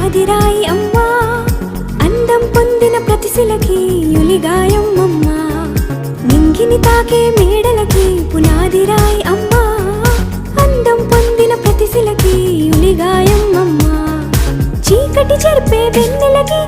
పునాదిరాయి అమ్మా, అందం పొందిన ప్రతిశిలకి యులిగాయం అమ్మా, నింగిని తాకే మేడలకి పునాదిరాయి అమ్మా, అందం పొందిన ప్రతిశిలకి యులిగాయం అమ్మా, చీకటి చెరిపే వెన్నెలకి